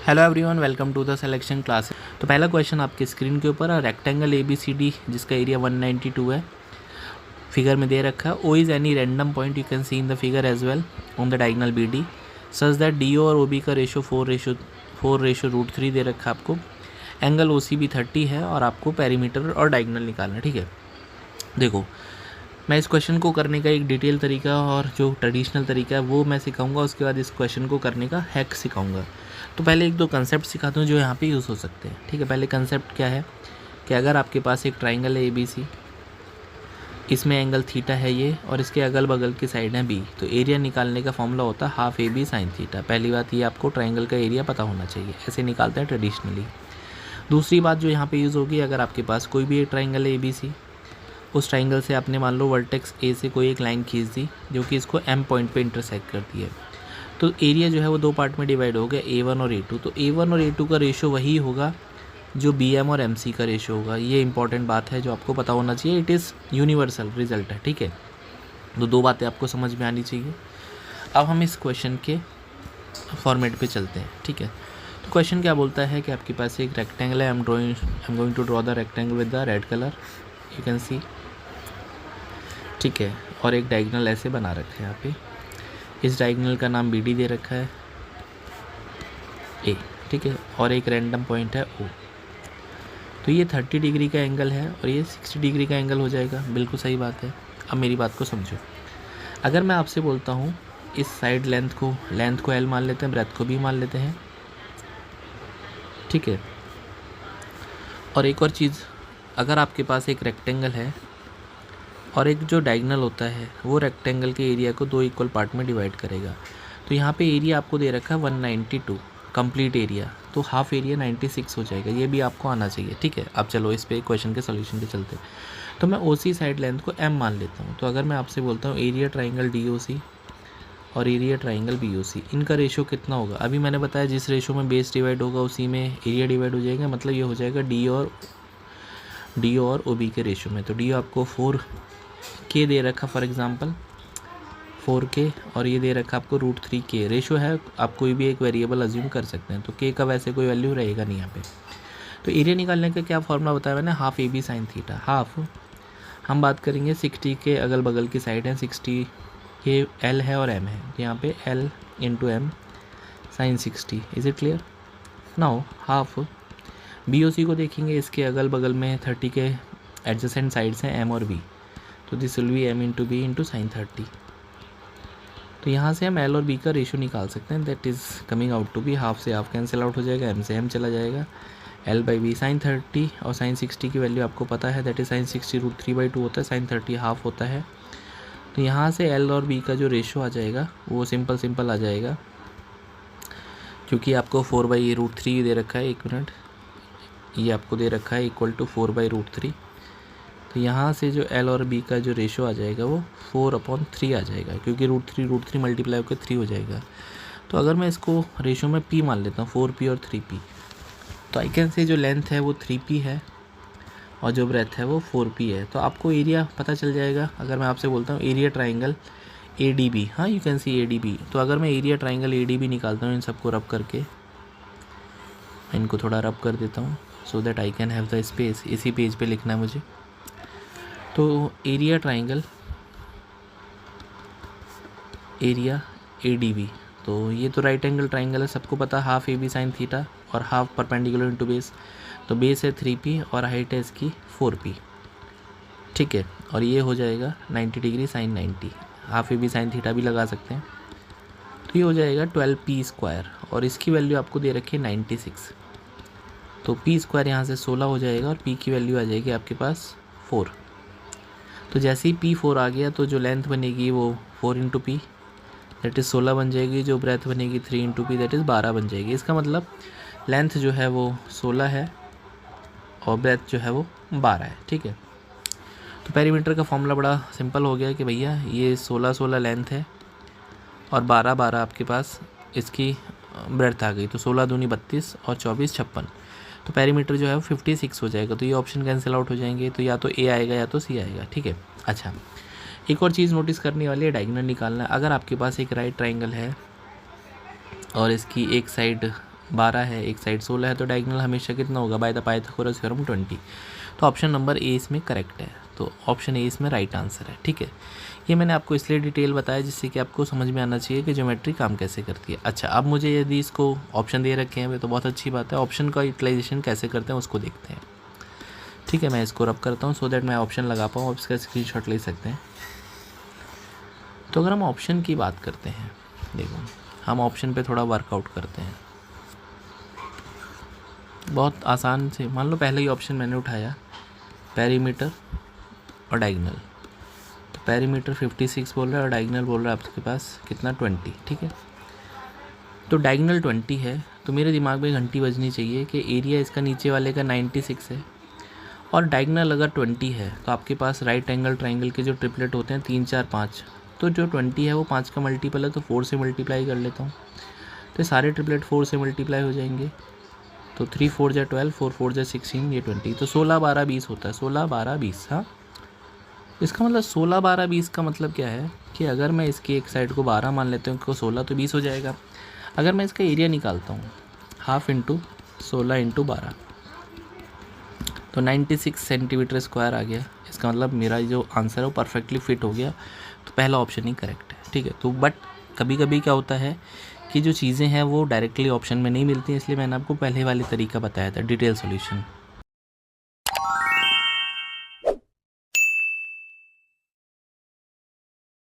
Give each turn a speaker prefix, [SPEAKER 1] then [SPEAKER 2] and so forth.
[SPEAKER 1] Hello everyone, welcome to the selection class. तो पहला question आपके स्क्रीन के ऊपर है, रेक्टेंगल ABCD जिसका एरिया 192 है, फिगर में दे रखा है। O is any random point you can see in the figure as well on the diagonal BD such that DO और OB का रेशो 4:√3 दे रखा है आपको। एंगल OC भी 30 है और आपको पेरीमीटर और डायगोनल निकालना है। ठीक है, देखो मैं इस क्वेश्चन को करने का एक डिटेल तरीका और जो ट्रेडिशनल तरीका है वो मैं सिखाऊंगा, उसके बाद इस क्वेश्चन को करने का हैक सिखाऊंगा। तो पहले एक दो कंसेप्ट सिखाता हूँ जो यहाँ पे यूज़ हो सकते हैं। ठीक है, पहले कंसेप्ट क्या है कि अगर आपके पास एक ट्राइंगल है ABC, इसमें एंगल थीटा है ये और इसके अगल बगल की साइड है B, तो एरिया निकालने का फॉर्मूला होता है हाफ AB साइन थीटा। पहली बात ये आपको ट्राइंगल का एरिया पता होना चाहिए, ऐसे निकालते हैं ट्रेडिशनली। दूसरी बात जो यहाँ पे यूज़ होगी, अगर आपके पास कोई भी एक ट्राइंगल है ABC, उस ट्राइंगल से आपने मान लो वर्टेक्स A से कोई एक लाइन खींच दी जो कि इसको M पॉइंट पे इंटरसेक्ट करती है, तो एरिया जो है वो दो पार्ट में डिवाइड हो गया, A1 और A2। तो A1 और A2 का रेशो वही होगा जो BM और MC का रेशो होगा। ये इंपॉर्टेंट बात है जो आपको पता होना चाहिए, इट इज़ यूनिवर्सल रिजल्ट है। ठीक है, तो दो बातें आपको समझ में आनी चाहिए। अब हम इस क्वेश्चन के फॉर्मेट पे चलते हैं। ठीक है, तो क्वेश्चन क्या बोलता है कि आपके पास एक रेक्टेंगल है, I am going to draw the rectangle with the red colour, you can see. ठीक है, और एक डायगोनल ऐसे बना रखा है यहाँ पे, इस डायगोनल का नाम BD दे रखा है A। ठीक है, और एक रैंडम पॉइंट है O। तो ये 30 डिग्री का एंगल है और ये 60 डिग्री का एंगल हो जाएगा। बिल्कुल सही बात है। अब मेरी बात को समझो, अगर मैं आपसे बोलता हूँ इस साइड लेंथ को L मान लेते हैं, ब्रेथ को भी मान लेते हैं। ठीक है, और एक और चीज़, अगर आपके पास एक रेक्टेंगल है और एक जो डायगोनल होता है वो रेक्टेंगल के एरिया को दो इक्वल पार्ट में डिवाइड करेगा, तो यहाँ पे एरिया आपको दे रखा है 192 कंप्लीट एरिया, तो हाफ एरिया 96 हो जाएगा। ये भी आपको आना चाहिए। ठीक है, अब चलो इस पे क्वेश्चन के सोल्यूशन पे चलते हैं। तो मैं OC साइड लेंथ को M मान लेता हूँ। तो अगर मैं आपसे बोलता हूँ एरिया ट्राइंगल DOC और एरिया ट्राइंगल BOC, इनका रेशो कितना होगा? अभी मैंने बताया जिस रेशो में बेस डिवाइड होगा उसी में एरिया डिवाइड हो जाएगा, मतलब ये हो जाएगा DO और OB के रेशो में। तो DO आपको 4K दे रखा, फॉर एग्जांपल 4K, और ये दे रखा आपको √3K। रेशो है, आप कोई भी एक वेरिएबल अज्यूम कर सकते हैं, तो K का वैसे कोई वैल्यू रहेगा नहीं यहाँ पे। तो एरिया निकालने का क्या फॉर्मूला बताया मैंने, half AB sine theta. Half हम बात करेंगे 60 के अगल बगल की साइड है, 60 ये L है और M है, तो यहाँ पे L into M sine 60। Is it clear? Now half BOC को देखेंगे, इसके अगल बगल में 30 के एडजेसेंट साइड्स हैं M और B, तो this will be M into B into sine 30। तो यहाँ से हम L और B का रेशो निकाल सकते हैं, that is coming out to be, half से हाफ कैंसिल आउट हो जाएगा, M से M चला जाएगा, L/B साइन 30 और साइन 60 की वैल्यू आपको पता है, दैट इज़ साइन 60 √3/2 होता है, साइन 30 हाफ होता है। तो यहाँ से L और B का जो रेशो आ जाएगा वो सिंपल आ जाएगा, क्योंकि आपको 4/√3 दे रखा है। एक मिनट, ये आपको दे रखा है इक्वल टू 4/√3, तो यहाँ से जो L और B का जो रेशो आ जाएगा वो 4/3 आ जाएगा, क्योंकि √3 मल्टीप्लाई होकर 3 हो जाएगा। तो अगर मैं इसको रेशो में P मान लेता हूँ, 4P और 3P, तो आई कैन से जो लेंथ है वो 3P है और जो ब्रेथ है वो 4P है। तो आपको एरिया पता चल जाएगा। अगर मैं आपसे बोलता हूँ एरिया ट्राइंगल ADB, हाँ यू कैन सी ADB, तो अगर मैं एरिया ट्राइंगल ADB निकालता हूँ इन सबको रब करके, इनको थोड़ा रब कर देता हूँ so that I can have the space, इसी पेज पे लिखना है मुझे। तो एरिया ट्राइंगल एरिया ADB, तो ये तो राइट एंगल ट्राइंगल है, सबको पता, हाफ AB साइन थीटा और हाफ परपेंडिकुलर इनटू बेस। तो बेस है 3P और हाइट है इसकी 4P। ठीक है, और ये हो जाएगा 90 degree sine 90, half AB sine theta भी लगा सकते हैं। तो ये हो जाएगा 12P² और इसकी वैल्यू आपको दे रखी है 96। तो P² यहाँ से 16 हो जाएगा और P की वैल्यू आ जाएगी आपके पास 4। तो जैसे ही P4 आ गया तो जो लेंथ बनेगी वो 4 इंटू P दैट इज़ 16 बन जाएगी, जो ब्रेथ बनेगी 3 इंटू P दैट इज़ 12 बन जाएगी। इसका मतलब लेंथ जो है वो 16 है और ब्रेथ जो है वो 12 है। ठीक है, तो पेरीमीटर का फॉर्मूला बड़ा सिंपल हो गया कि भैया ये 16 लेंथ है और 12 आपके पास इसकी ब्रेथ आ गई, तो 16 दूनी 32 और 24 56, तो पेरीमीटर जो है वो 56 हो जाएगा। तो ये ऑप्शन कैंसिल आउट हो जाएंगे, तो या तो A आएगा या तो C आएगा। ठीक है, अच्छा एक और चीज़ नोटिस करने वाली है, डायगोनल निकालना है। अगर आपके पास एक राइट ट्राइंगल है और इसकी एक साइड 12 है, एक साइड 16 है, तो डायगोनल हमेशा कितना होगा बाय द पाइथागोरस थ्योरम 20। तो ऑप्शन नंबर ए इसमें करेक्ट है, तो ऑप्शन ए इसमें राइट आंसर है। ठीक है, ये मैंने आपको इसलिए डिटेल बताया जिससे कि आपको समझ में आना चाहिए कि ज्योमेट्री काम कैसे करती है। अच्छा, अब मुझे यदि इसको ऑप्शन दे रखे हैं तो बहुत अच्छी बात है, ऑप्शन का यूटिलाइजेशन कैसे करते हैं उसको देखते हैं। ठीक है, मैं इसको रब करता हूँ सो दैट मैं ऑप्शन लगा पाऊँ, आप इसका स्क्रीनशॉट ले सकते हैं। तो अगर हम ऑप्शन की बात करते हैं, देखो हम ऑप्शन पे थोड़ा वर्कआउट करते हैं, बहुत आसान से। मान लो पहले ही ऑप्शन मैंने उठाया पेरीमीटर और डायगोनल, तो पेरीमीटर 56 बोल रहा है और डायगोनल बोल रहा है आपके पास कितना 20। ठीक है, तो डायगोनल 20 है, तो मेरे दिमाग में घंटी बजनी चाहिए कि एरिया इसका नीचे वाले का 96 है और डायगोनल अगर 20 है तो आपके पास राइट एंगल ट्राइंगल के जो ट्रिपलेट होते हैं 3 4 5, तो जो 20 है वो 5 का मल्टीपल है, तो 4 से मल्टीप्लाई कर लेता हूँ, तो ये सारे ट्रिपलेट 4 से मल्टीप्लाई हो जाएंगे। तो 3 4 जा 12, 4 4 जा 16, ये 20, तो 16 12 20 होता है, 16 12 20। हाँ, इसका मतलब 16 12 20 का मतलब क्या है कि अगर मैं इसकी एक साइड को 12 मान लेता हूँ, इसको 16, तो 20 हो जाएगा। अगर मैं इसका एरिया निकालता हूँ हाफ इंटू 16 इंटू 12, तो 96 सेंटीमीटर स्क्वायर आ गया। इसका मतलब मेरा जो आंसर है वो परफेक्टली फिट हो गया, तो पहला ऑप्शन ही करेक्ट है। ठीक है, तो बट कभी कभी क्या होता है कि जो चीज़ें हैं वो डायरेक्टली ऑप्शन में नहीं मिलती हैं, इसलिए मैंने आपको पहले वाली तरीका बताया था डिटेल सॉल्यूशन।